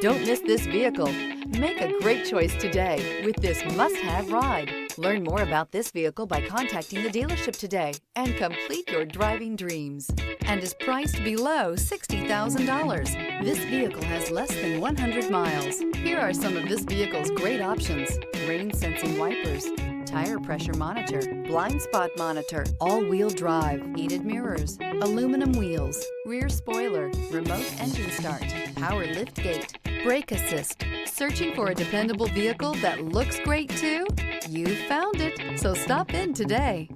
Don't miss this vehicle. Make a great choice today with this must-have ride. Learn more about this vehicle by contacting the dealership today and complete your driving dreams. And is priced below $60,000. This vehicle has less than 100 miles. Here are some of this vehicle's great options: rain sensing wipers, tire pressure monitor, blind spot monitor, all-wheel drive, heated mirrors, aluminum wheels, rear spoiler, remote engine start, power lift gate, brake assist. Searching for a dependable vehicle that looks great too? You found it, so stop in today.